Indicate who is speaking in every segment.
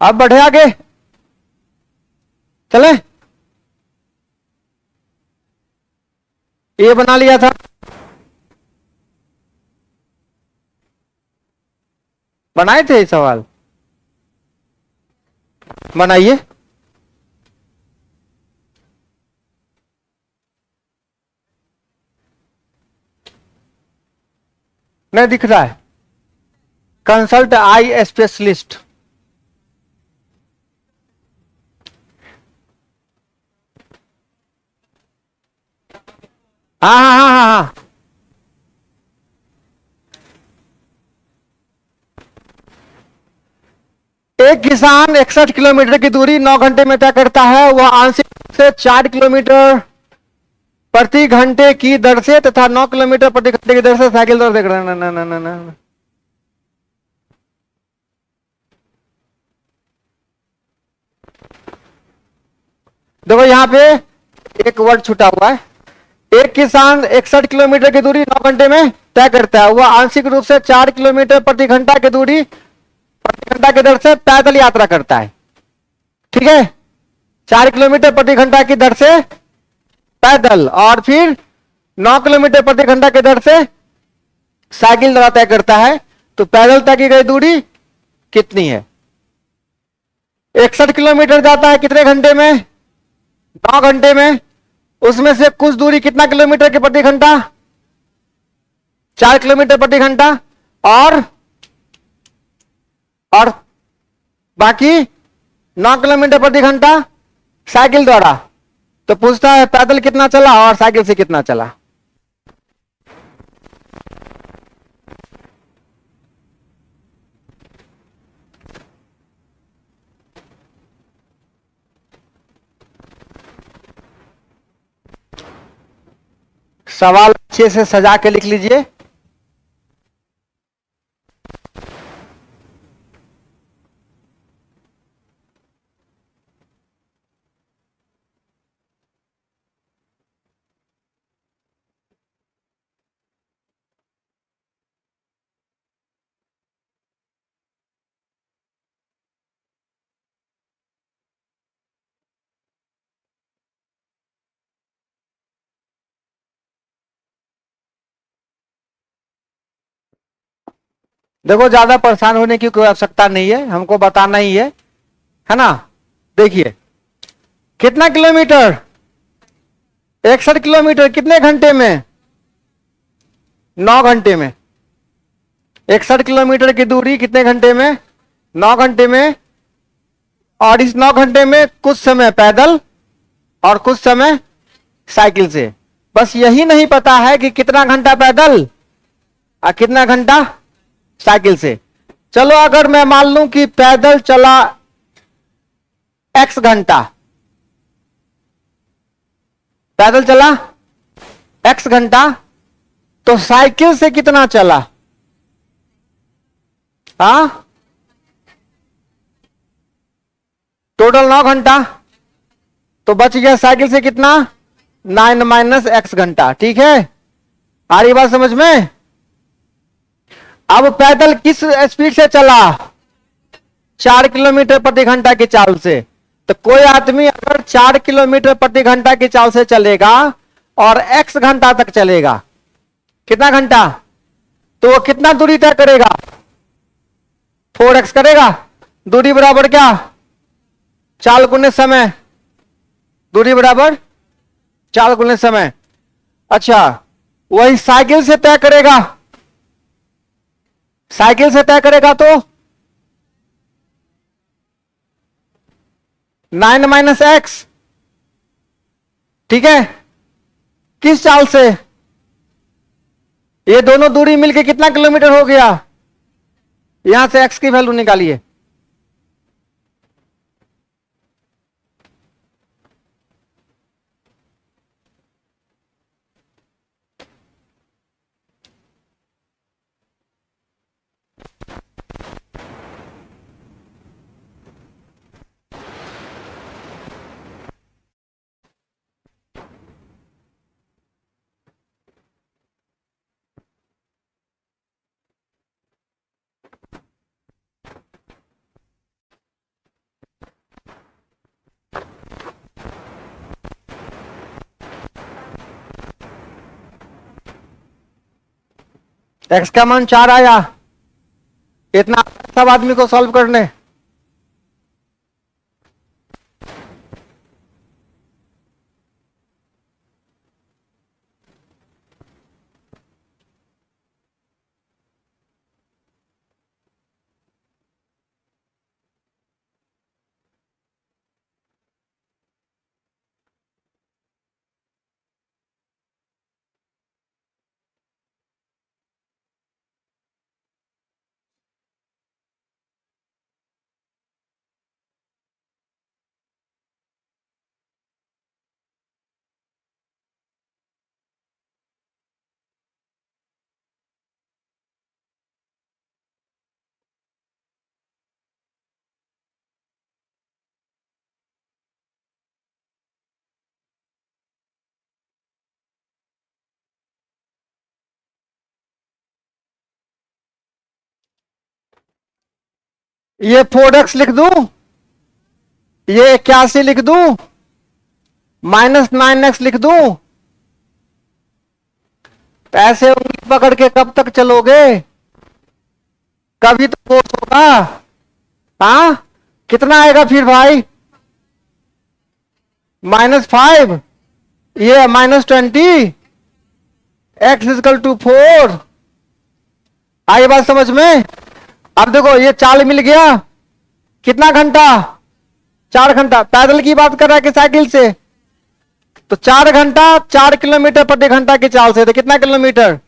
Speaker 1: अब बढ़े आगे, चले। ये बना लिया था, बनाए थे ये सवाल, बनाइए। नहीं दिख रहा है, कंसल्ट आई स्पेशलिस्ट। हाँ हाँ हाँ हाँ हाँ। एक किसान 61 किलोमीटर की दूरी 9 घंटे में तय करता है। वह आंशिक रूप से 4 किलोमीटर प्रति घंटे की दर से तथा 9 किलोमीटर प्रति घंटे की दर से साइकिल दौड़ देख रहा है। ना ना ना ना, देखो यहां पे एक वर्ड छूटा हुआ है। एक किसान 61 किलोमीटर की दूरी 9 घंटे में तय करता है। वह आंशिक रूप से 4 किलोमीटर प्रति घंटा की दूरी प्रति घंटा की दर से पैदल यात्रा करता है। ठीक है, 4 किलोमीटर प्रति घंटा की दर से पैदल, और फिर 9 किलोमीटर प्रति घंटा की दर से साइकिल द्वारा तय करता है। तो पैदल तय की गई दूरी कितनी है? 61 किलोमीटर जाता है कितने घंटे में? 9 घंटे में। उसमें से कुछ दूरी कितना किलोमीटर के प्रति घंटा? 4 किलोमीटर प्रति घंटा। और और बाकी 9 किलोमीटर प्रति घंटा साइकिल द्वारा। तो पूछता है पैदल कितना चला और साइकिल से कितना चला। सवाल अच्छे से सजा के लिख लीजिए। देखो ज्यादा परेशान होने की कोई आवश्यकता नहीं है, हमको बताना ही है ना। देखिए कितना किलोमीटर? 61 किलोमीटर कितने घंटे में? 9 घंटे में। 61 किलोमीटर की दूरी कितने घंटे में? 9 घंटे में। और इस 9 घंटे में कुछ समय पैदल और कुछ समय साइकिल से। बस यही नहीं पता है कि कितना घंटा पैदल और कितना घंटा साइकिल से। चलो अगर मैं मान लूं कि पैदल चला x घंटा, पैदल चला x घंटा, तो साइकिल से कितना चला? हाँ, टोटल 9 घंटा। तो बच गया साइकिल से कितना? 9 माइनस x घंटा। ठीक है, आ रही बात समझ में? अब पैदल किस स्पीड से चला? 4 किलोमीटर प्रति घंटा की चाल से। तो कोई आदमी अगर 4 किलोमीटर प्रति घंटा की चाल से चलेगा और x घंटा तक चलेगा, कितना घंटा, तो वो कितना दूरी तय करेगा? 4x करेगा। दूरी बराबर क्या? चाल गुने समय। दूरी बराबर चाल गुने समय। अच्छा, वही साइकिल से तय करेगा। साइकिल से तय करेगा तो 9 माइनस एक्स। ठीक है, किस चाल से? ये दोनों दूरी मिलके कितना किलोमीटर हो गया? यहां से x की वैल्यू निकालिए। एक्स का मान 4 आया, इतना सब आदमी को सॉल्व करने। ये 4x लिख दूं, ये 81 लिख दूं, -9x लिख दूं। ऐसे उंगली पकड़ के कब तक चलोगे? कभी तो फोर्स होगा। हाँ, कितना आएगा फिर भाई? -5, ये -20, x इजकल टू 4। आई बात समझ में? अब देखो ये चाल मिल गया, कितना घंटा? 4 घंटा। पैदल की बात कर रहा है कि साइकिल से? तो 4 घंटा 4 किलोमीटर प्रति घंटा की चाल से, तो कितना किलोमीटर?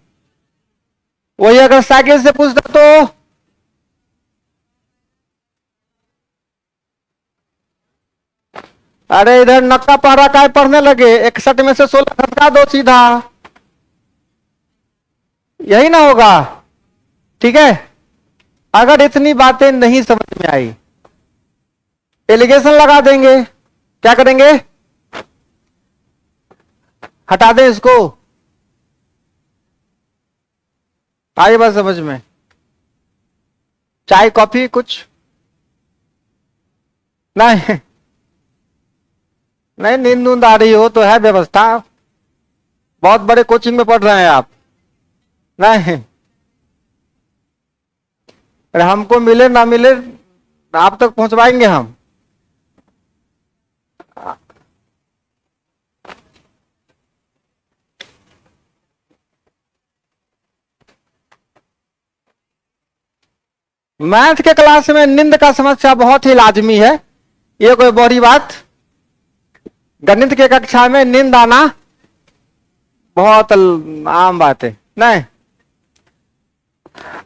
Speaker 1: वही अगर साइकिल से पूछता तो अरे इधर नक्का पहरा काय पढ़ने लगे, 61 में से 16 घटा दो सीधा, यही ना होगा। ठीक है, अगर इतनी बातें नहीं समझ में आई, एलिगेशन लगा देंगे। क्या करेंगे? हटा दें इसको। आई बात समझ में? चाय कॉफी कुछ नहीं? नहीं, नींद नूंद आ रही हो तो है व्यवस्था। बहुत बड़े कोचिंग में पढ़ रहे हैं आप। नहीं, अरे हमको मिले ना मिले, आप तक पहुंचवाएंगे हम। मैथ के क्लास में नींद का समस्या बहुत ही लाजमी है, ये कोई बड़ी बात। गणित के कक्षा में नींद आना बहुत आम बात है। नहीं,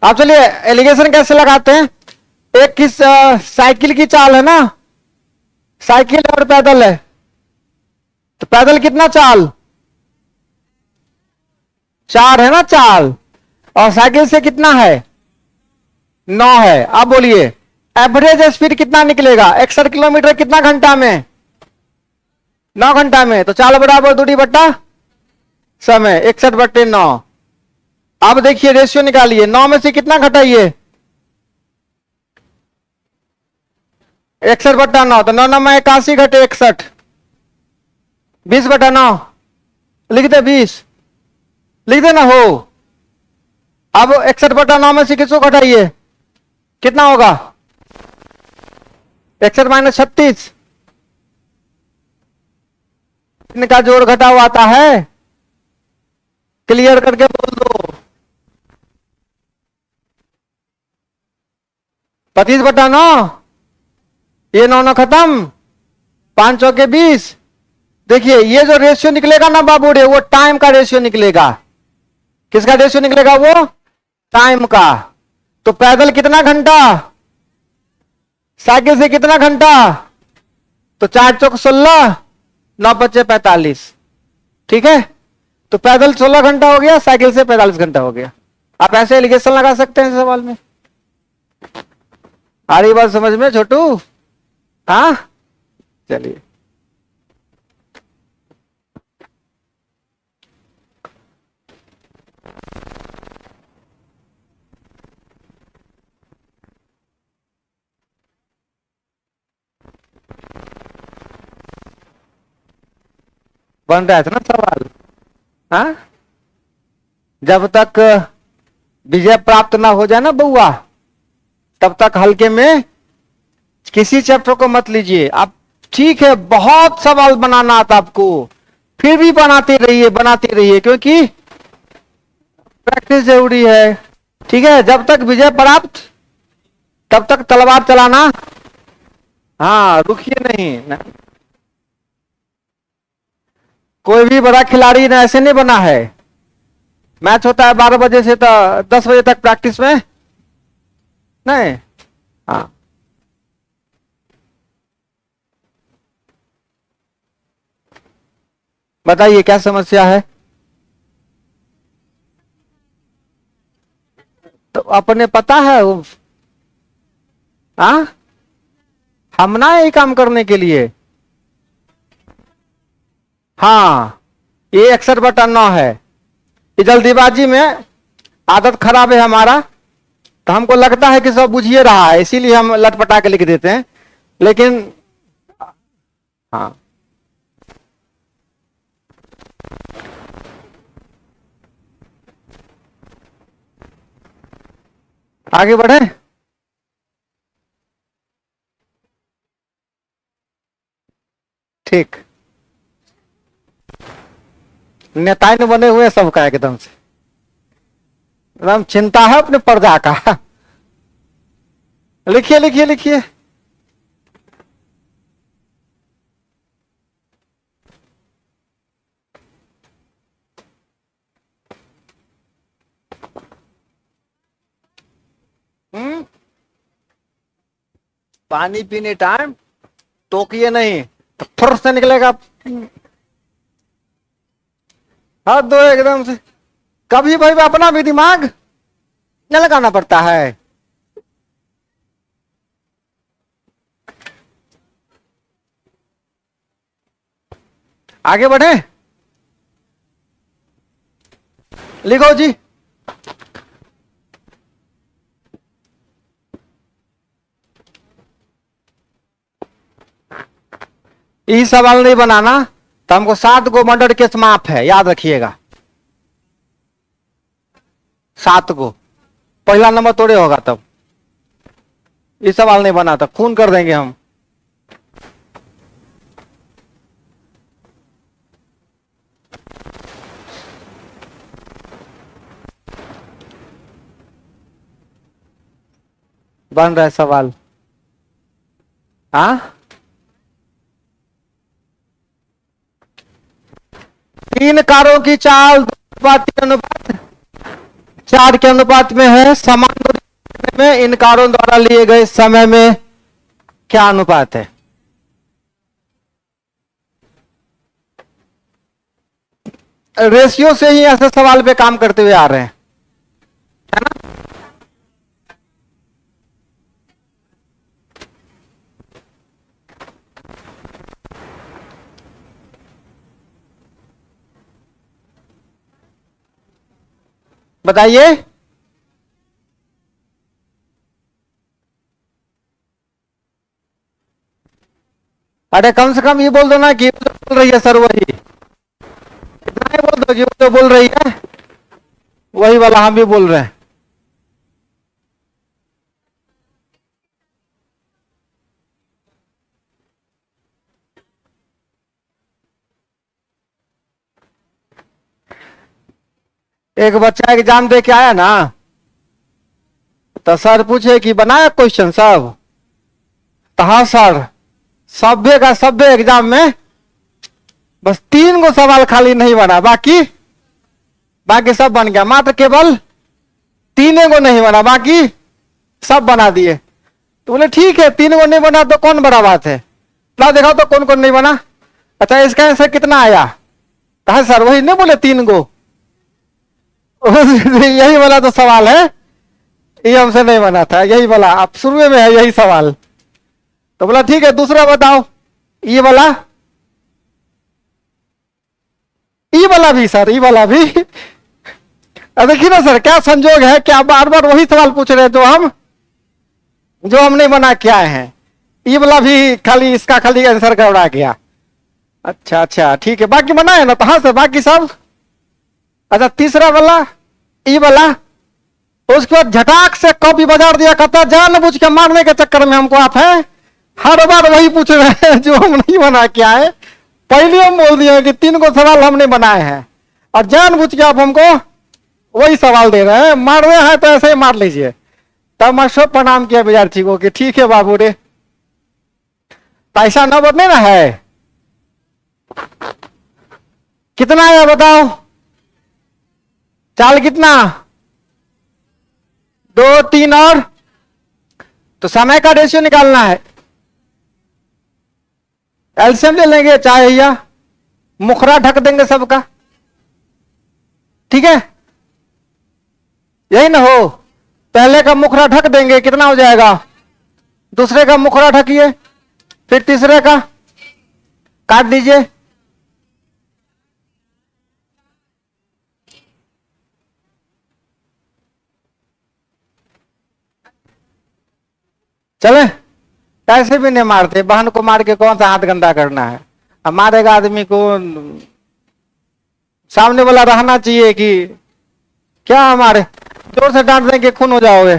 Speaker 1: आप चलिए एलिगेशन कैसे लगाते हैं। एक किस साइकिल की चाल है ना, साइकिल और पैदल है, तो पैदल कितना चाल? 4 है ना चाल, और साइकिल से कितना है? 9 है। अब बोलिए एवरेज स्पीड कितना निकलेगा? 61 किलोमीटर कितना घंटा में? 9 घंटा में। तो चाल बराबर दूरी बट्टा समय, 61/9। अब देखिए रेशियो निकालिए, 9 में से कितना घटाइए? 61/9, तो 9 9 में 81 घटे 61, 20/9 लिख दे, 20 लिख दे ना हो। अब 61/9 में से किसको घटाइए, कितना होगा? 61 - 36, इनका जोड़ घटाव आता है। क्लियर करके बोल दो। 25/9, ये 9 9 खत्म, 5 चौके 20। देखिए ये जो रेशियो निकलेगा ना बाबू रे, वो टाइम का रेशियो निकलेगा। किसका रेशियो निकलेगा? वो टाइम का। तो पैदल कितना घंटा, साइकिल से कितना घंटा? तो 4 चौक 16, 9 बचे 45। ठीक है, तो पैदल 16 घंटा हो गया, साइकिल से 45 घंटा हो गया। आप ऐसे एलिगेशन लगा सकते हैं सवाल में। आ रही बात समझ में छोटू? हाँ, चलिए। बन रहा था ना सवाल? हाँ, जब तक विजय प्राप्त ना हो जाए ना बउआ, तब तक हल्के में किसी चैप्टर को मत लीजिए आप। ठीक है, बहुत सवाल बनाना आता आपको, फिर भी बनाते रहिए क्योंकि प्रैक्टिस जरूरी है। ठीक है, जब तक विजय प्राप्त तब तक तलवार चलाना, हाँ रुकिए नहीं। कोई भी बड़ा खिलाड़ी ने ऐसे नहीं बना है। मैच होता है 12 बजे से तो 10 बजे तक प्रैक्टिस में नहीं। हाँ, बताइए क्या समस्या है। तो अपने पता है वो, हाँ हम ना यही काम करने के लिए। हाँ, ये 61/9 है। ये जल्दीबाजी में आदत खराब है हमारा, तो हमको लगता है कि सब बुझिए रहा है, इसीलिए हम लटपटा के लिख देते हैं, लेकिन हाँ आगे बढ़े। ठीक, नेताएं बने हुए सबका एकदम से, एकदम चिंता है अपने प्रजा का। लिखिए लिखिए लिखिए। पानी पीने टाइम टोकिए नहीं तो फुर से निकलेगा। हाथ दो एकदम से। कभी भाई अपना भी दिमाग न लगाना पड़ता है। आगे बढ़े, लिखो जी। यही सवाल नहीं बनाना तो हमको 7 गो मर्डर केस माफ है, याद रखिएगा। 7 गो, पहला नंबर तोड़े होगा तब। ये सवाल नहीं बना था, खून कर देंगे हम। बन रहा है सवाल, हाँ 3 कारों की चाल 4 के अनुपात में है। समान दूरी में इन कारों द्वारा लिए गए समय में क्या अनुपात है। रेशियो से ही ऐसे सवाल पे काम करते हुए आ रहे हैं, है ना। बताइए। अरे कम से कम ये बोल दो ना कि बोल रही है सर वही, इतना ही बोल दो कि वो तो बोल रही है वही वाला हम भी बोल रहे हैं। एक बच्चा एग्जाम दे के आया ना, तो सर पूछे कि बनाया क्वेश्चन सब, तो हाँ सर सभ्य का सभ्य एग्जाम में बस 3 गो सवाल खाली नहीं बना, बाकी बाकी सब बन गया, मात्र केवल 3 गो नहीं बना, बाकी सब बना दिए। तो बोले ठीक है 3 गो नहीं बना तो कौन बड़ा बात है, ला देखा तो कौन कौन नहीं बना। अच्छा इसका आंसर कितना आया, कहा सर वही नहीं बोले 3 गो। यही वाला तो सवाल है, ये हमसे नहीं बना था, यही वाला आप शुरू में है यही सवाल। तो बोला ठीक है दूसरा बताओ, ये वाला, ये वाला भी सर, ये वाला भी। देखिए ना सर क्या संजोग है, क्या बार बार वही सवाल पूछ रहे हैं जो हम नहीं बना के आए हैं। ये वाला भी खाली, इसका खाली आंसर गड़बड़ा गया। अच्छा अच्छा ठीक है, बाकी बना है ना, तो हाँ सर बाकी सब। अच्छा तीसरा वाला, ये वाला उसके बाद झटाक से कॉपी बाजार दिया, कहता जानबूझ के मारने के चक्कर में हमको आप है, हर बार वही पूछ रहे हैं जो हम नहीं बना के आए। पहले हम बोल दिए कि 3 को सवाल हमने बनाए हैं और जानबूझ के आप हमको वही सवाल दे रहे हैं, मार रहे हैं तो ऐसे ही मार लीजिए। तब मास्टर प्रणाम किया विद्यार्थी को कि ठीक है बाबू रे, पैसा न बढ़ने ना है। कितना है बताओ, चाल कितना, 2 3 और, तो समय का रेशियो निकालना है। एलसीएम ले लेंगे, चाहे या मुखरा ढक देंगे सबका, ठीक है, यही ना हो। पहले का मुखरा ढक देंगे, कितना हो जाएगा, दूसरे का मुखरा ढकिए, फिर तीसरे का काट दीजिए। चले, ऐसे भी नहीं मारते, बहन को मार के कौन सा हाथ गंदा करना है। अब मारेगा आदमी को, सामने वाला रहना चाहिए कि क्या हमारे जोर से डांट देंगे खून हो जाओगे,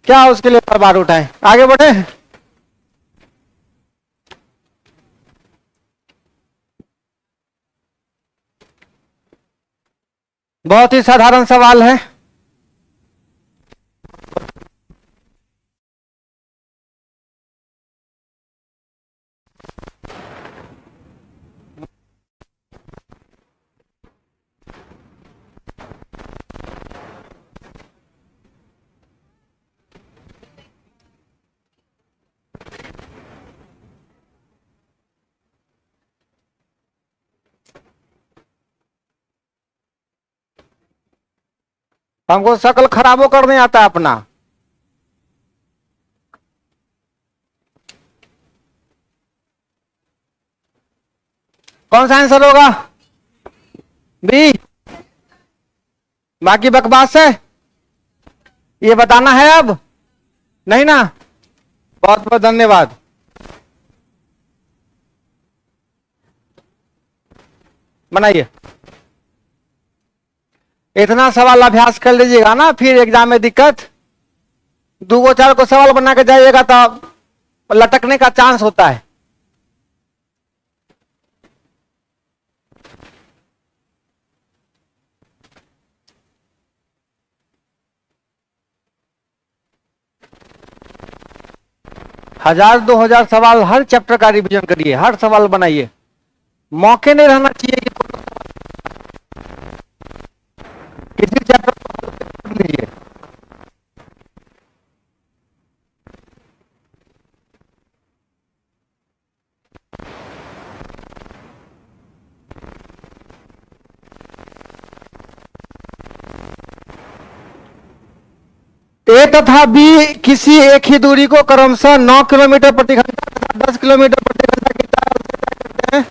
Speaker 1: क्या उसके लिए तलवार उठाएं। आगे बढ़े, बहुत ही साधारण सवाल है। हमको शकल खराबो करने आता है अपना। कौन सा आंसर होगा, बी। बाकी बकवास है, ये बताना है अब नहीं ना। बहुत बहुत धन्यवाद। बनाइए, इतना सवाल अभ्यास कर लीजिएगा ना, फिर एग्जाम में दिक्कत। 2 4 को सवाल बना के जाइएगा तो लटकने का चांस होता है। हजार 2000 सवाल हर चैप्टर का रिवीजन करिए, हर सवाल बनाइए। मौके नहीं रहना चाहिए कि किसी चैप्टर को पढ़ लीजिए। ए तथा बी किसी एक ही दूरी को क्रमशः 9 किलोमीटर प्रति घंटा तथा 10 किलोमीटर प्रति घंटा की रफ्तार से तय करते हैं।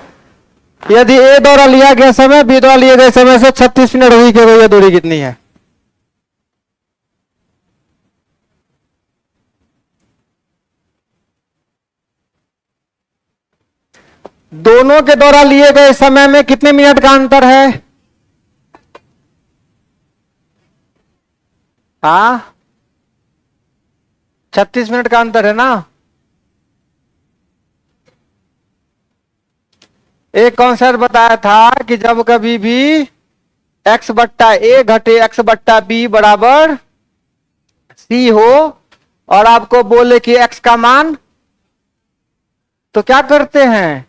Speaker 1: यदि ए द्वारा लिया गया समय बी द्वारा लिए गए समय से 36 मिनट हुई कि यह दूरी कितनी है। दोनों के द्वारा लिए गए समय में कितने मिनट का अंतर है। हाँ, 36 मिनट का अंतर है ना। एक कॉन्सेप्ट बताया था कि जब कभी भी x बट्टा ए घटे x बट्टा बी बराबर सी हो और आपको बोले कि x का मान, तो क्या करते हैं,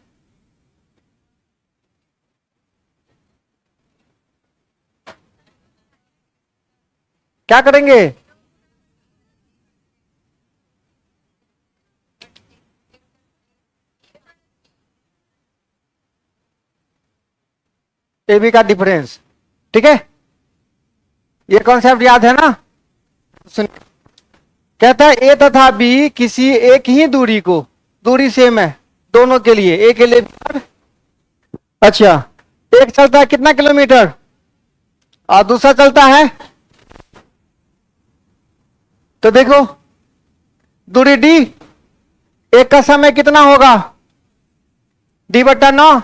Speaker 1: क्या करेंगे, ए बी का डिफरेंस, ठीक है। ये कॉन्सेप्ट याद है ना। सुन, कहता है ए तथा बी किसी एक ही दूरी को, दूरी सेम है दोनों के लिए, ए के लिए। अच्छा, एक चलता है कितना किलोमीटर और दूसरा चलता है, तो देखो दूरी डी, एक का समय कितना होगा d/9,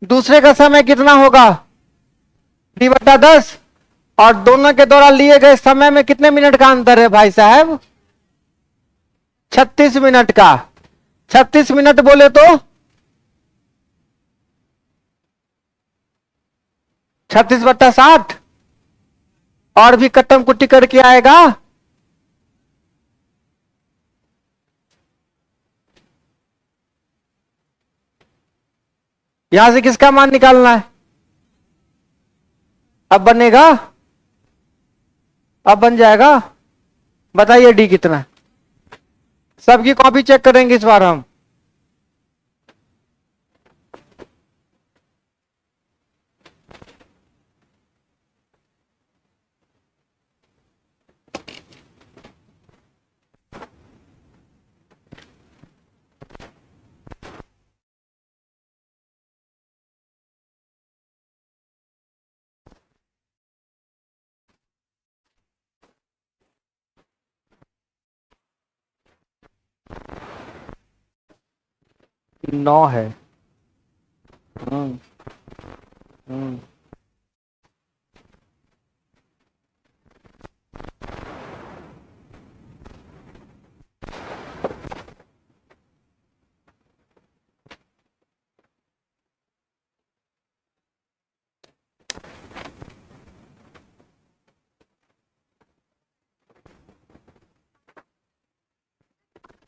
Speaker 1: दूसरे का समय कितना होगा d/10, और दोनों के द्वारा लिए गए समय में कितने मिनट का अंतर है भाई साहब? 36 मिनट का। 36 मिनट बोले तो 36/60। और भी कट्टम कुट्टी करके आएगा। यहां से किसका मान निकालना है? अब बनेगा, अब बन जाएगा। बताइए डी कितना है? सबकी कॉपी चेक करेंगे इस बार हम। नौ है। हम्म। हम्म।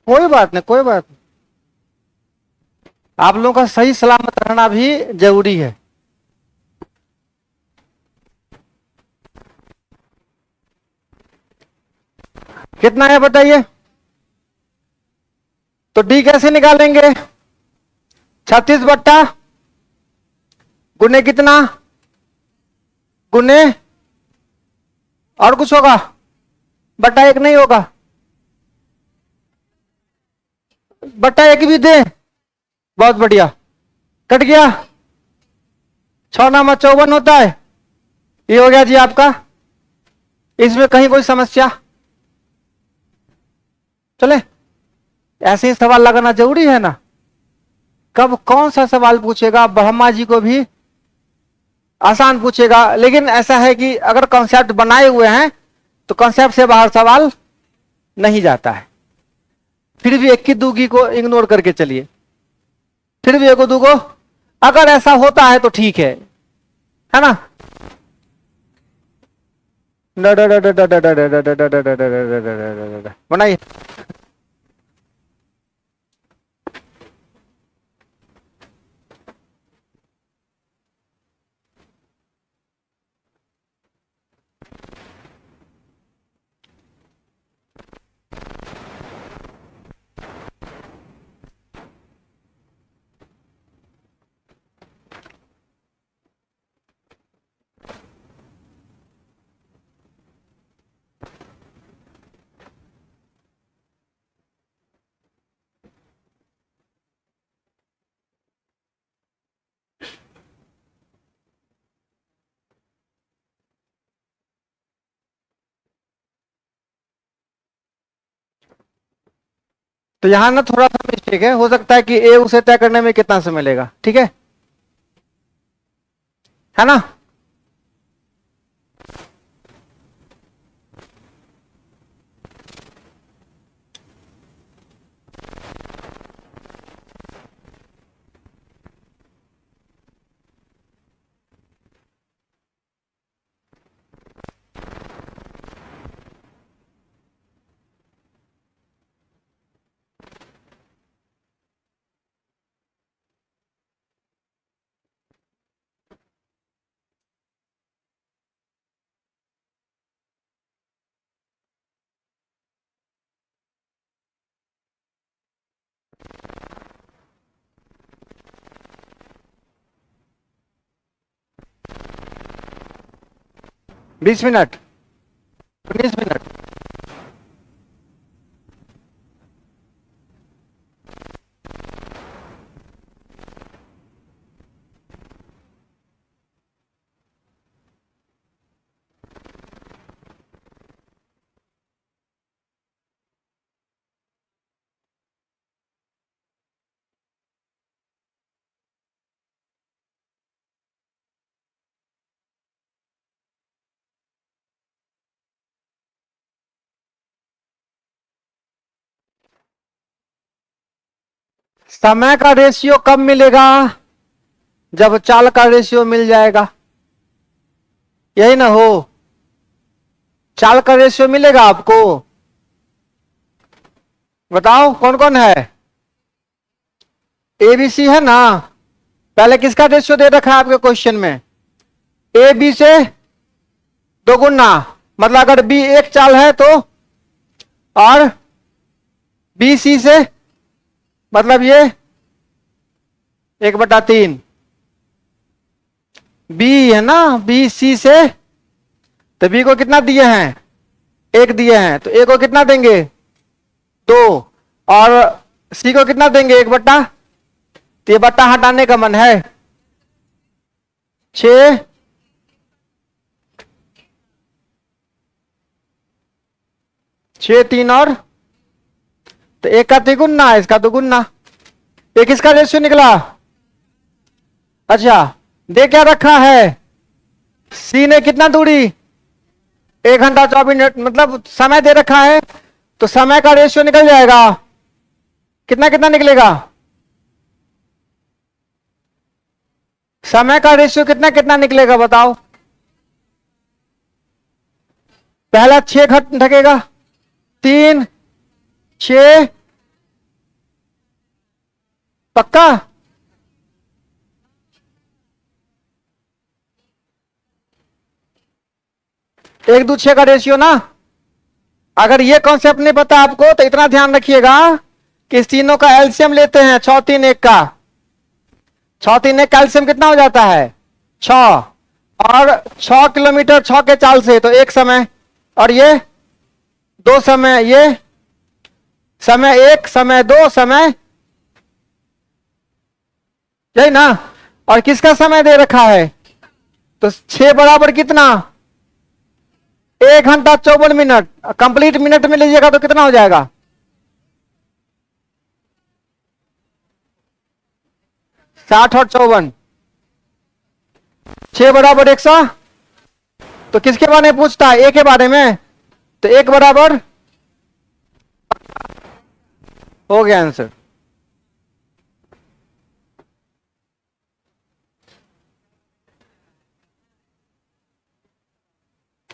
Speaker 1: कोई बात नहीं, कोई बात नहीं। आप लोगों का सही सलामत रहना भी जरूरी है। कितना है बताइए? तो डी कैसे निकालेंगे? 36 गुने कितना? गुने और कुछ होगा? बटा एक नहीं होगा? बटा एक भी दे। बहुत बढ़िया। कट गया। 6×9 = 54 होता है। ये हो गया जी आपका। इसमें कहीं कोई समस्या? चले, ऐसे ही सवाल लगाना जरूरी है ना। कब कौन सा सवाल पूछेगा, ब्रह्मा जी को भी आसान पूछेगा, लेकिन ऐसा है कि अगर कॉन्सेप्ट बनाए हुए हैं तो कॉन्सेप्ट से बाहर सवाल नहीं जाता है। फिर भी इक्की दूगी को इग्नोर करके चलिए। फिर भी एको दूगो अगर ऐसा होता है तो ठीक है ना। बनाइए। तो यहां ना थोड़ा सा मिस्टेक है, हो सकता है कि ए उसे तय करने में कितना समय लेगा, ठीक है ना। बीस मिनट 19 मिनट। समय का रेशियो कब मिलेगा? जब चाल का रेशियो मिल जाएगा, यही ना हो। चाल का रेशियो मिलेगा आपको, बताओ कौन कौन है? एबीसी है ना। पहले किसका रेशियो दे रखा है आपके क्वेश्चन में? ए बी से दोगुना, मतलब अगर बी एक चाल है तो, और बी सी से, मतलब ये 1/3। बी है ना, बी सी से, तो बी को कितना दिए हैं? 1 दिए हैं, तो ए को कितना देंगे? 2। और सी को कितना देंगे? 1/, तो ये बट्टा हटाने का मन है 6। 6 3 और, तो एक का तिगुना, इसका दुगुना। ये किसका रेशियो निकला? अच्छा, दे क्या रखा है? सी ने कितना दूरी? 1 घंटा 24 मिनट, मतलब समय दे रखा है, तो समय का रेशियो निकल जाएगा। कितना कितना निकलेगा? समय का रेशियो कितना कितना निकलेगा बताओ? पहला 6 घट ढकेगा, 3 6, पक्का? एक दो 6 का रेशियो ना। अगर ये कॉन्सेप्ट नहीं पता आपको तो इतना ध्यान रखिएगा कि इस तीनों का एलसीएम लेते हैं, 6 3 1 का। 6 3 1 का एलसीएम कितना हो जाता है? 6। और 6 किलोमीटर 6 के चाल से, तो 1 समय, और ये 2 समय, ये समय 1 समय 2 समय, यही ना। और किसका समय दे रखा है? तो 6 बराबर कितना? 1 घंटा 54 मिनट। कंप्लीट मिनट में लीजिएगा तो कितना हो जाएगा? 60 और 54, 6 बराबर 100। तो किसके बारे में पूछता है? ए के बारे में। तो 1 बराबर, हो गया आंसर।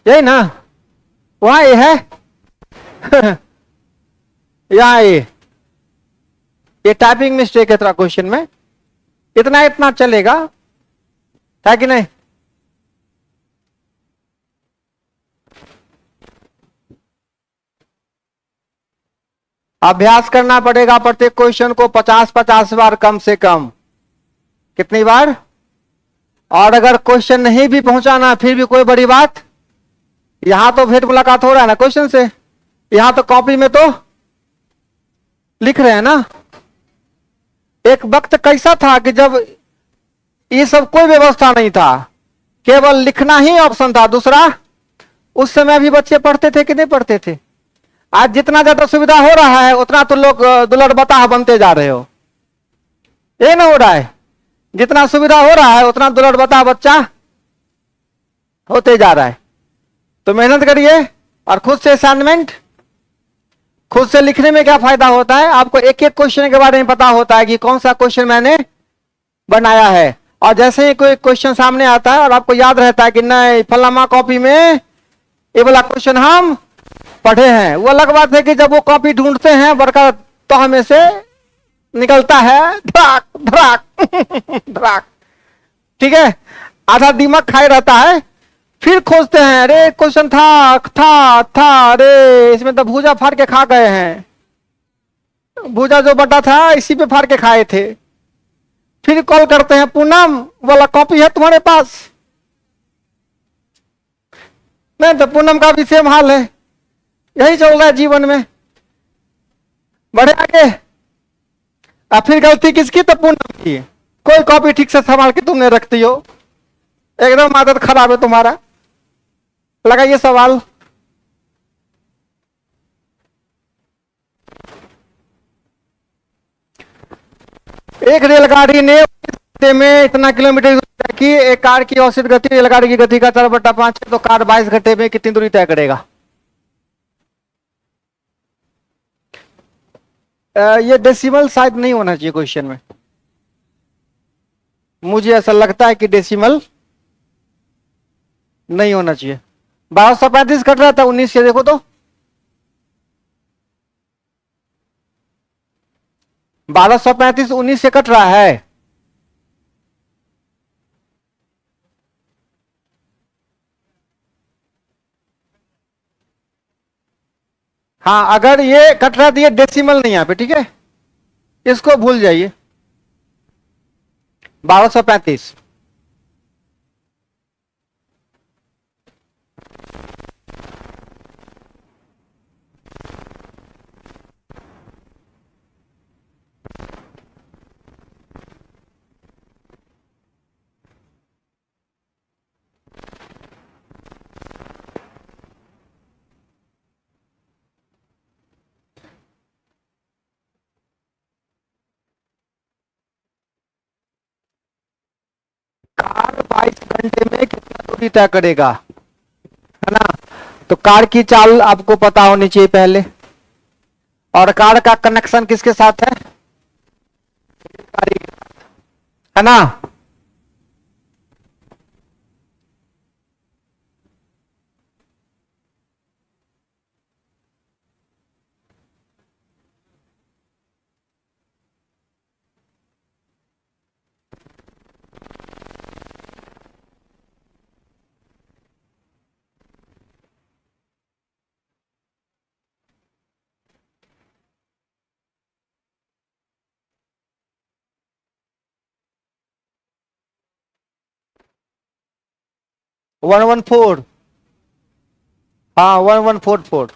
Speaker 1: यही ना, वहां ए है यहां ए। ये टाइपिंग मिस्टेक है थोड़ा क्वेश्चन में, इतना इतना चलेगा, है कि नहीं? अभ्यास करना पड़ेगा प्रत्येक क्वेश्चन को 50-50 बार कम से कम। कितनी बार? और अगर क्वेश्चन नहीं भी पहुंचाना फिर भी कोई बड़ी बात, यहां तो भेंट मुलाकात हो रहा है ना क्वेश्चन से, यहां तो कॉपी में तो लिख रहे हैं ना। एक वक्त कैसा था कि जब ये सब कोई व्यवस्था नहीं था, केवल लिखना ही ऑप्शन था। दूसरा, उस समय भी बच्चे पढ़ते थे कि नहीं पढ़ते थे? आज जितना ज्यादा सुविधा हो रहा है उतना तो लोग दुलड़ बताह बनते जा रहे हो, ये ना हो रहा है? जितना सुविधा हो रहा है उतना दुलड़ बताह बच्चा होते जा रहा है। तो मेहनत करिए और खुद से असाइनमेंट, खुद से लिखने में क्या फायदा होता है? आपको एक एक क्वेश्चन के बारे में पता होता है कि कौन सा क्वेश्चन मैंने बनाया है, और जैसे ही कोई क्वेश्चन सामने आता है और आपको याद रहता है कि नहीं फलामा कॉपी में ये वाला क्वेश्चन हम पढ़े हैं। वो अलग बात है कि जब वो कॉपी ढूंढते हैं बड़का तो हमें से निकलता है धड़ाक धड़ाक धड़ाक, ठीक है? आधा दिमाग खाए रहता है, फिर खोजते हैं, अरे क्वेश्चन था अरे इसमें तो भूजा फाड़ के खा गए हैं, भूजा जो बटा था इसी पे फाड़ के खाए थे। फिर कॉल करते हैं, पूनम वाला कॉपी है तुम्हारे पास? नहीं, तो पूनम का भी सेम हाल है। यही चल रहा है जीवन में, बढ़े आगे। और फिर गलती किसकी? तो पूनम की। कोई कॉपी ठीक से संभाल के तुम नहीं रखती हो, एकदम आदत खराब है तुम्हारा। लगाइए सवाल। एक रेलगाड़ी ने में इतना किलोमीटर तय की, एक कार की औसत गति रेलगाड़ी की गति का 4/5 है, तो कार 22 घंटे में कितनी दूरी तय करेगा? ये डेसिमल शायद नहीं होना चाहिए क्वेश्चन में। मुझे ऐसा लगता है कि डेसिमल नहीं होना चाहिए। 1235 कट रहा था 19 से, देखो तो 1235 19 से कट रहा है। हाँ, अगर ये कट रहा है तो ये डेसिमल नहीं यहाँ पे, ठीक है, इसको भूल जाइए। 1235 कार 22 घंटे में कितना दूरी तय करेगा, है ना। तो कार की चाल आपको पता होनी चाहिए पहले, और कार का कनेक्शन किसके साथ है, गाड़ी के साथ, है ना। वन वन फोर, हाँ 1144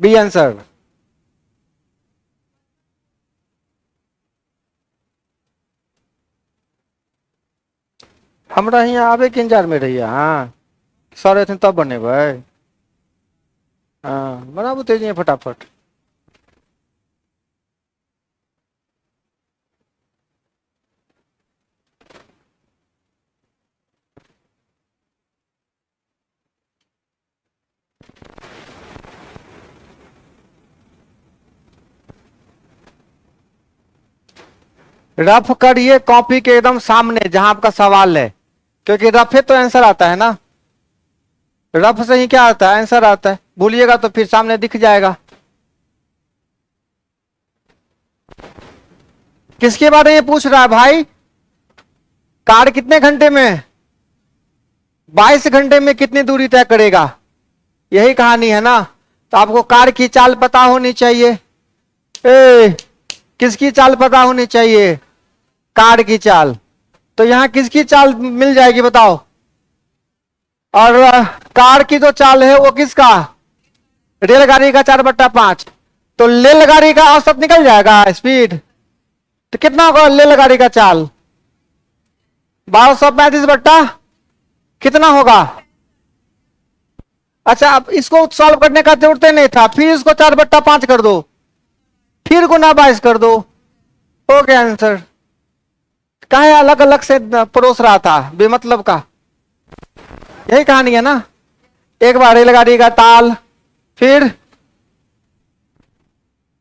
Speaker 1: बी आंसर। हमरा यहाँ आवे के इंतजार में रहिए। हाँ, सर एथिन तब बनेबै। हाँ, बनाबू तेजी फटाफट। रफ करिए कॉपी के एकदम सामने जहां आपका सवाल है, क्योंकि रफे तो आंसर आता है ना। रफ से ही क्या आता है, आंसर आता है। भूलिएगा तो फिर सामने दिख जाएगा। किसके बारे में पूछ रहा है भाई, कार कितने घंटे में, 22 घंटे में कितनी दूरी तय करेगा, यही कहानी है ना। तो आपको कार की चाल पता होनी चाहिए। किसकी चाल पता होनी चाहिए, कार की चाल। तो यहां किसकी चाल मिल जाएगी बताओ। और कार की जो चाल है वो किसका, रेलगाड़ी का 4/5। तो रेलगाड़ी का औसत निकल जाएगा स्पीड। तो कितना होगा रेलगाड़ी का चाल, 1235 बट्टा कितना होगा। अच्छा, अब इसको सॉल्व करने का जरूरत ही नहीं था, फिर इसको 4/5 कर दो, फिर गुना 22 कर दो, हो गया आंसर। काहे अलग अलग से परोस रहा था बेमतलब का, यही कहानी है ना। एक बार रेलगाड़ी का ताल, फिर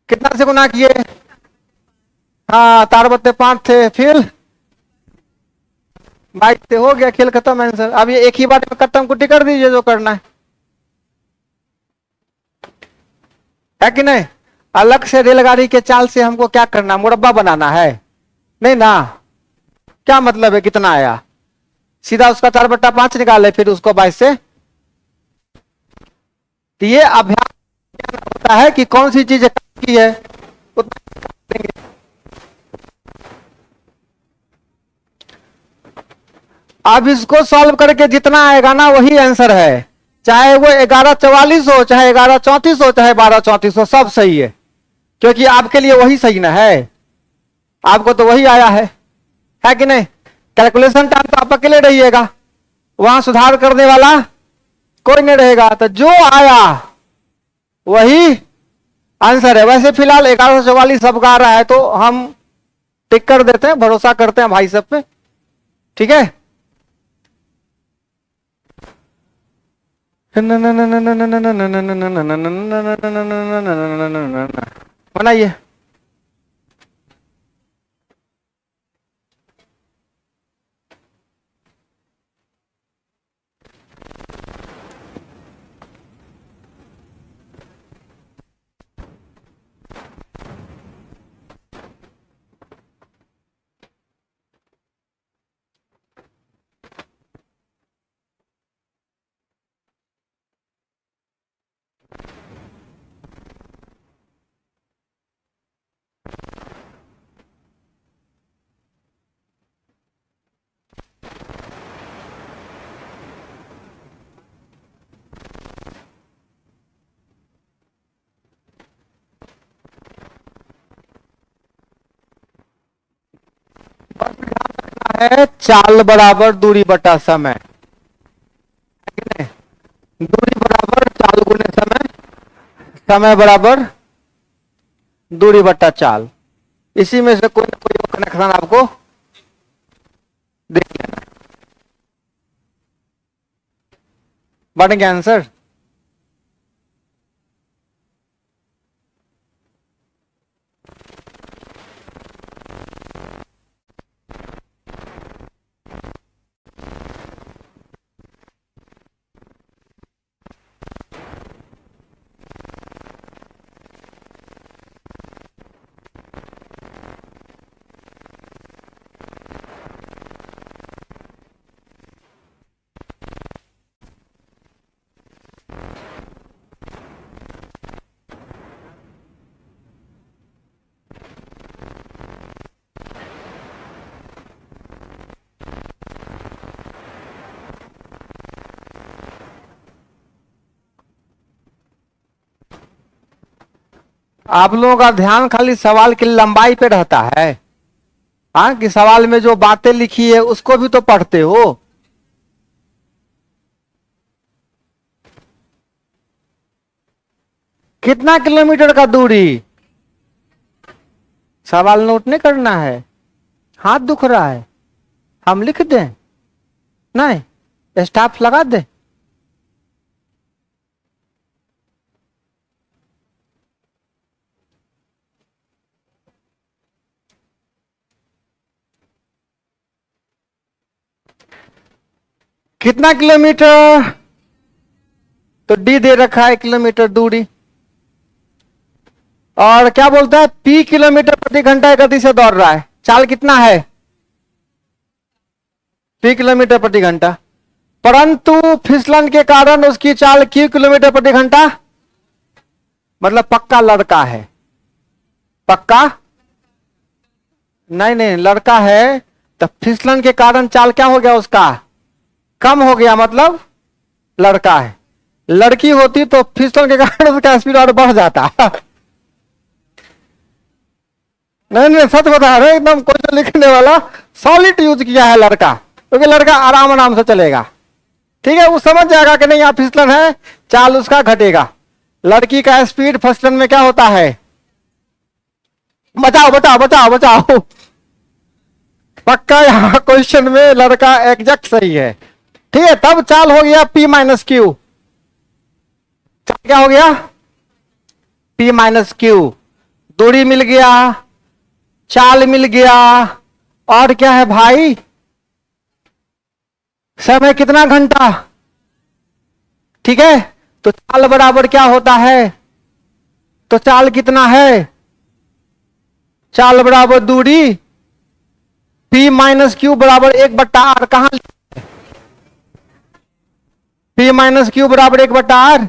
Speaker 1: कितना से गुना किए, हाँ 4/5 थे, फिर 22 से, हो गया, खेल खत्म आंसर। अब ये एक ही बार में खत्म कुट्टी कर दीजिए जो करना है कि नहीं। अलग से रेलगाड़ी के चाल से हमको क्या करना, मुरब्बा बनाना है, नहीं ना। क्या मतलब है कितना आया, सीधा उसका 4/5 निकाले, फिर उसको 22 से। तो ये अभ्यास होता है कि कौन सी चीज की है उतना देंगे। अब इसको सॉल्व करके जितना आएगा ना वही आंसर है, चाहे वो 1144 हो, चाहे 1134 हो, चाहे 1234 हो, सब सही है, क्योंकि आपके लिए वही सही ना है। आपको तो वही आया है कि नहीं। कैलकुलेशन टाइम तो आप अकेले रहिएगा, वहां सुधार करने वाला कोई नहीं रहेगा। तो जो आया वही आंसर है। वैसे फिलहाल 1144 सबका आ रहा है, तो हम टिक कर देते हैं, भरोसा करते हैं भाई सब पे, ठीक है। बनाइए। है चाल बराबर दूरी बटा समय, दूरी बराबर चाल गुने समय, समय बराबर दूरी बट्टा चाल। इसी में से कोई ना कोई कनेक्शन आपको देख लेना। बन गया आंसर। आप लोगों का ध्यान खाली सवाल की लंबाई पे रहता है। हाँ, कि सवाल में जो बातें लिखी है उसको भी तो पढ़ते हो। कितना किलोमीटर का दूरी, सवाल नोट नहीं करना है। हाथ दुख रहा है, हम लिख दें? नहीं, स्टाफ लगा दे। कितना किलोमीटर, तो डी दे रखा है किलोमीटर दूरी। और क्या बोलता है, पी किलोमीटर प्रति घंटा की गति से दौड़ रहा है। चाल कितना है, पी किलोमीटर प्रति घंटा। परंतु फिसलन के कारण उसकी चाल क्यू किलोमीटर प्रति घंटा, मतलब पक्का लड़का है। पक्का नहीं नहीं, लड़का है तो फिसलन के कारण चाल क्या हो गया उसका, कम हो गया, मतलब लड़का है। लड़की होती तो फिसलन के कारण उसका स्पीड और बढ़ जाता। नहीं नहीं, सच बता रहे एकदम, क्वेश्चन लिखने वाला सॉलिड यूज किया है लड़का, क्योंकि लड़का आराम आराम से चलेगा। ठीक है, वो समझ जाएगा कि नहीं यहाँ फिसलन है, चाल उसका घटेगा। लड़की का स्पीड फिसलन में क्या होता है, बचाओ बचाओ बचाओ बचाओ। पक्का यहाँ क्वेश्चन में लड़का एग्जैक्ट सही है। ठीक है, तब चाल हो गया P माइनस क्यू। क्या हो गया, P माइनस क्यू। दूरी मिल गया, चाल मिल गया, और क्या है भाई, समय कितना घंटा। ठीक है, तो चाल बराबर क्या होता है, तो चाल कितना है, चाल बराबर दूरी P माइनस क्यू बराबर 1/r। कहां P माइनस क्यू बराबर 1/r,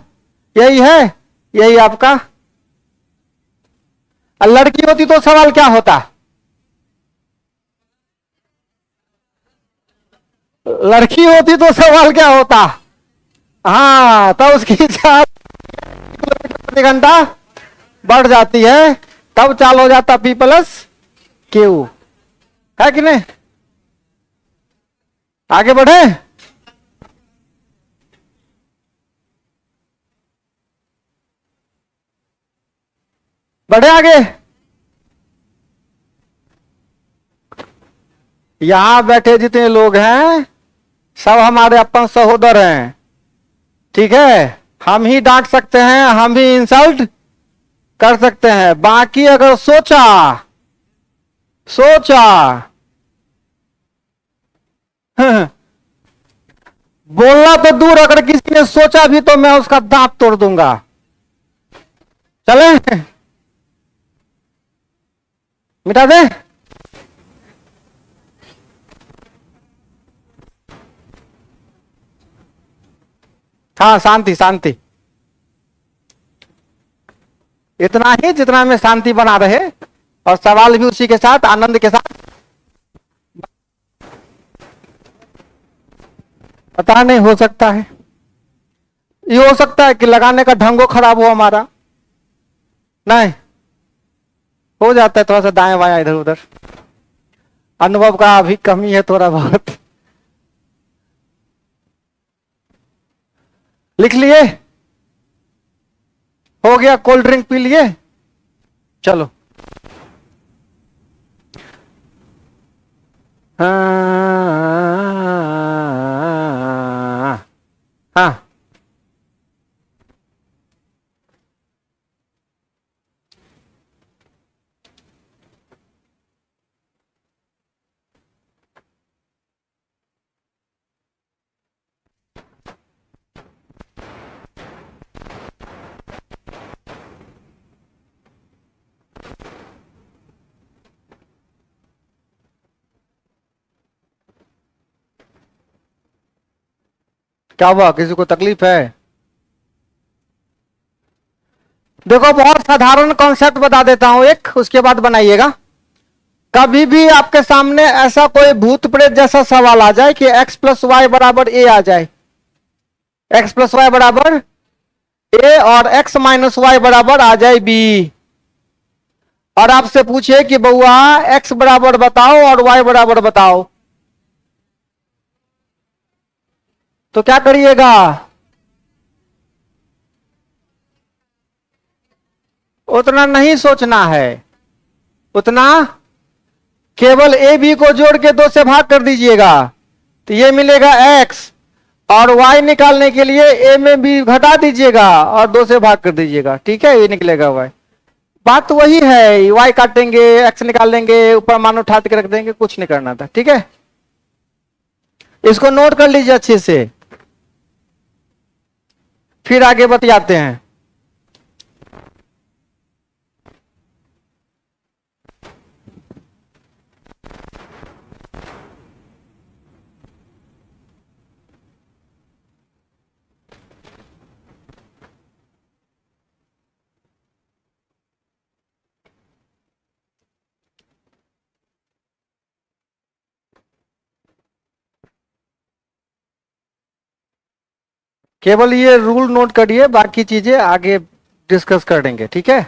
Speaker 1: यही है, यही आपका। लड़की होती तो सवाल क्या होता, लड़की होती तो सवाल क्या होता, हाँ, तो उसकी चाल किलोमीटर प्रति घंटा बढ़ जाती है, तब चाल हो जाता P प्लस क्यू। है कि नहीं, आगे बढ़े। बढ़े आगे। यहां बैठे जितने लोग हैं सब हमारे अपन सहोदर हैं। ठीक है, हम ही डांट सकते हैं, हम ही इंसल्ट कर सकते हैं। बाकी अगर सोचा सोचा बोलना तो दूर, अगर किसी ने सोचा भी तो मैं उसका दांत तोड़ दूंगा। चले मिटा दे। हाँ, शांति शांति, इतना ही जितना में शांति बना रहे, और सवाल भी उसी के साथ, आनंद के साथ। पता नहीं, हो सकता है, ये हो सकता है कि लगाने का ढंगो खराब हो हमारा। नहीं, हो जाता है थोड़ा सा दाएं बाएं इधर उधर, अनुभव का भी कमी है थोड़ा बहुत। लिख लिए? हो गया? कोल्ड ड्रिंक पी लिए? चलो। हाँ हाँ, क्या हुआ? किसी को तकलीफ है? देखो, बहुत साधारण कॉन्सेप्ट बता देता हूं एक, उसके बाद बनाइएगा। कभी भी आपके सामने ऐसा कोई भूत प्रेत जैसा सवाल आ जाए कि x प्लस वाई बराबर ए आ जाए, x प्लस वाई बराबर ए और x माइनस वाई बराबर आ जाए बी, और आपसे पूछे कि बउआ x बराबर बताओ और y बराबर बताओ, तो क्या करिएगा? उतना नहीं सोचना है, उतना केवल ए बी को जोड़ के 2 से भाग कर दीजिएगा, तो ये मिलेगा x, और y निकालने के लिए a में b घटा दीजिएगा और 2 से भाग कर दीजिएगा, ठीक है, ये निकलेगा y। बात तो वही है, y काटेंगे, x निकाल लेंगे, ऊपर मान उठा के रख देंगे, कुछ नहीं करना था, ठीक है। इसको नोट कर लीजिए अच्छे से, फिर आगे बतियाते हैं। केवल ये रूल नोट करिए, बाकी चीजें आगे डिस्कस कर देंगे, ठीक है।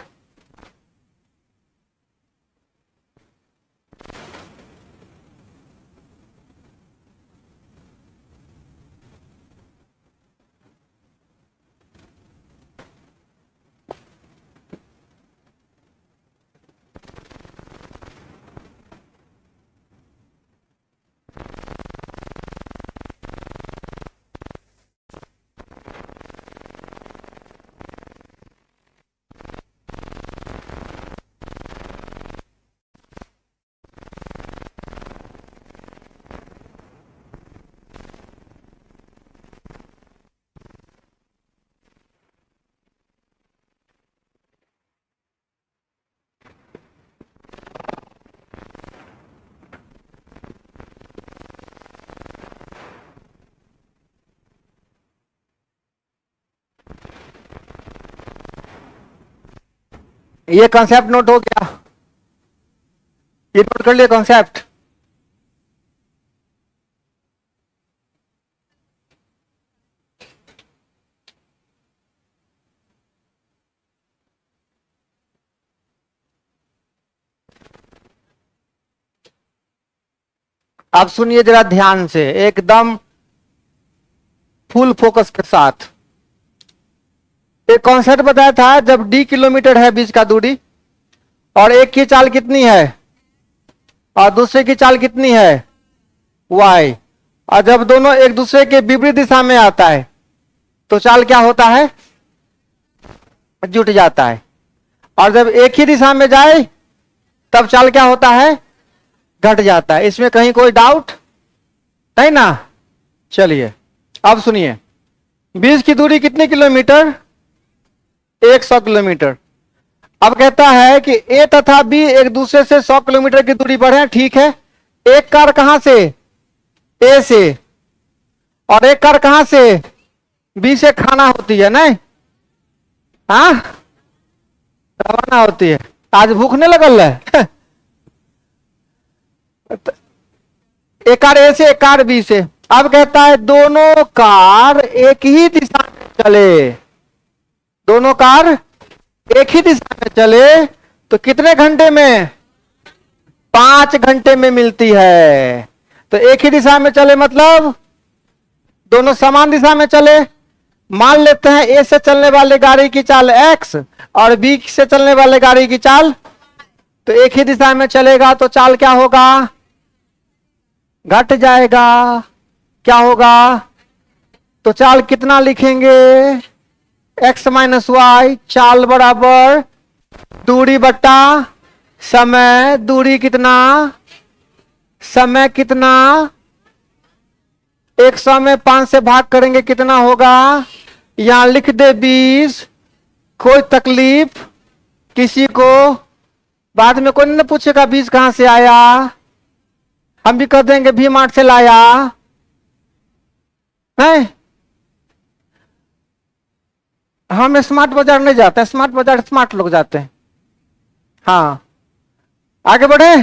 Speaker 1: ये कॉन्सेप्ट नोट हो गया? ये नोट कर लिया कॉन्सेप्ट? अब सुनिए जरा ध्यान से, एकदम फुल फोकस के साथ। एक कॉन्सेप्ट बताया था, जब d किलोमीटर है बीच का दूरी, और एक की चाल कितनी है और दूसरे की चाल कितनी है y, और जब दोनों एक दूसरे के विपरीत दिशा में आता है तो चाल क्या होता है? जुट जाता है। और जब एक ही दिशा में जाए तब चाल क्या होता है, घट जाता है। इसमें कहीं कोई डाउट नहीं ना। चलिए अब सुनिए, 20 की दूरी कितनी किलोमीटर, 100 किलोमीटर। अब कहता है कि ए तथा बी एक दूसरे से 100 किलोमीटर की दूरी पर है, ठीक है। एक कार कहां से, ए से, और एक कार कहां से, बी से खाना होती है नहीं, हाँ रवाना होती है। आज भूख नहीं लगल है एक कार ए से एक कार बी से। अब कहता है दोनों कार एक ही दिशा में चले, दोनों कार एक ही दिशा में चले तो कितने घंटे में, 5 घंटे में मिलती है। तो एक ही दिशा में चले मतलब दोनों समान दिशा में चले। मान लेते हैं ए से चलने वाले गाड़ी की चाल x और बी से चलने वाले गाड़ी की चाल, तो एक ही दिशा में चलेगा तो चाल क्या होगा, घट जाएगा। क्या होगा, तो चाल कितना लिखेंगे, x माइनस वाई, चाल बराबर दूरी बट्टा समय, दूरी कितना, समय कितना, 100 में 5 से भाग करेंगे कितना होगा, यहां लिख दे 20। कोई तकलीफ किसी को, बाद में कोई नहीं पूछेगा 20 कहां से आया, हम भी कह देंगे भी मार्ट से लाया, नहीं हम स्मार्ट बाजार नहीं जाते, स्मार्ट बाजार स्मार्ट लोग जाते हैं। हाँ आगे बढ़े।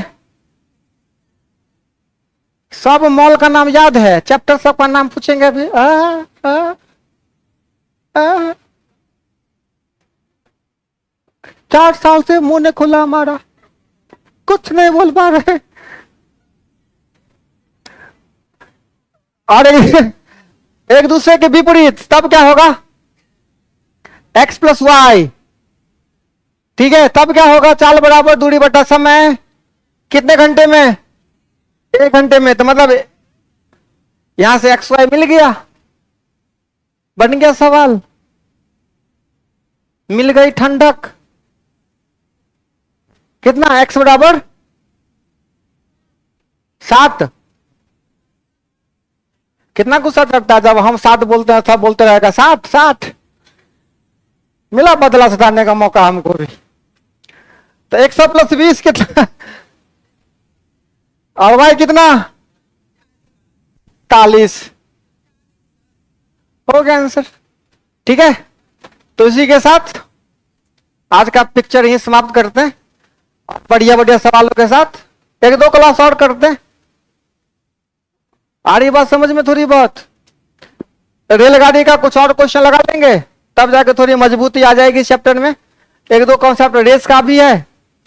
Speaker 1: सब मॉल का नाम याद है, चैप्टर सब का नाम पूछेंगे अभी। आ, 4 साल से मुंह ने खुला हमारा, कुछ नहीं बोल पा रहे। और एक दूसरे के विपरीत, तब क्या होगा, x प्लस वाई, ठीक है। तब क्या होगा, चाल बराबर दूरी बटा समय, कितने घंटे में, 1 घंटे में। तो मतलब यहां से एक्स वाई मिल गया, बन गया सवाल, मिल गई ठंडक। कितना, x बराबर 7। कितना गुस्सा चढ़ता है जब हम 7 बोलते हैं, सब बोलते रहेगा 7 7। मिला बदला सताने का मौका हमको भी। तो 100 प्लस 20 कितना, और भाई कितना, 40। हो गया आंसर, ठीक है। तो इसी के साथ आज का पिक्चर यही समाप्त करते हैं, बढ़िया बढ़िया सवालों के साथ 1-2 क्लास और करते हैं। आ रही बात समझ में थोड़ी बहुत, रेलगाड़ी का कुछ और क्वेश्चन लगा लेंगे, तब जाके थोड़ी मजबूती आ जाएगी इस चैप्टर में। 1-2 कॉन्सेप्ट रेस का भी है,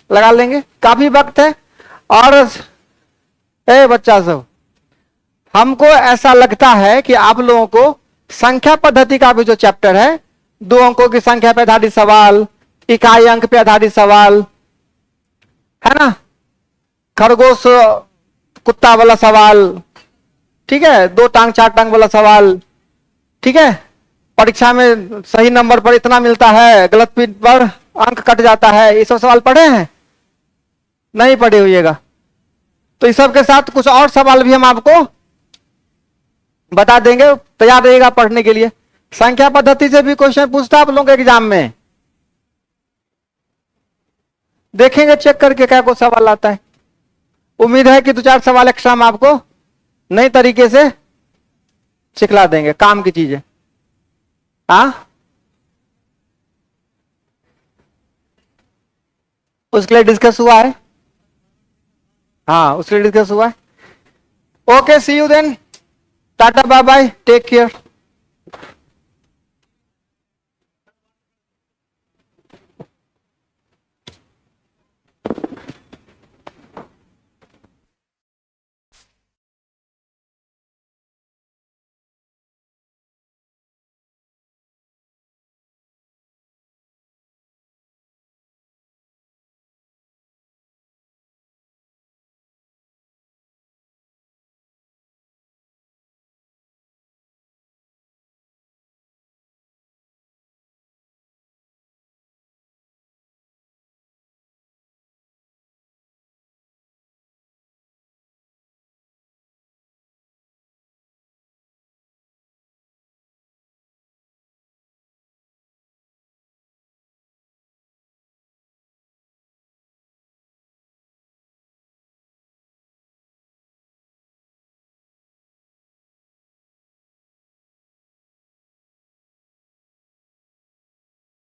Speaker 1: लगा लेंगे, काफी वक्त है। और बच्चा सब, हमको ऐसा लगता है कि आप लोगों को संख्या पद्धति का भी जो चैप्टर है, 2 अंकों की संख्या पे आधारित सवाल, इकाई अंक पे आधारित सवाल है ना, खरगोश कुत्ता वाला सवाल, ठीक है, 2 टांग 4 टांग वाला सवाल, ठीक है, परीक्षा में सही नंबर पर इतना मिलता है, गलत पिन पर अंक कट जाता है, ये सब सवाल पढ़े हैं, नहीं पढ़े हुईएगा। तो इस सब के साथ कुछ और सवाल भी हम आपको बता देंगे, तैयार रहिएगा पढ़ने के लिए। संख्या पद्धति से भी क्वेश्चन पूछता है आप लोगों के एग्जाम में, देखेंगे चेक करके क्या कुछ सवाल आता है। उम्मीद है कि 2-4 सवाल एक्स्ट्रा हम आपको नई तरीके से सिखला देंगे, काम की चीजें। हाँ उसके लिए डिस्कस हुआ है, हाँ उसके लिए डिस्कस हुआ है। Okay see you then, tata bye bye, take care.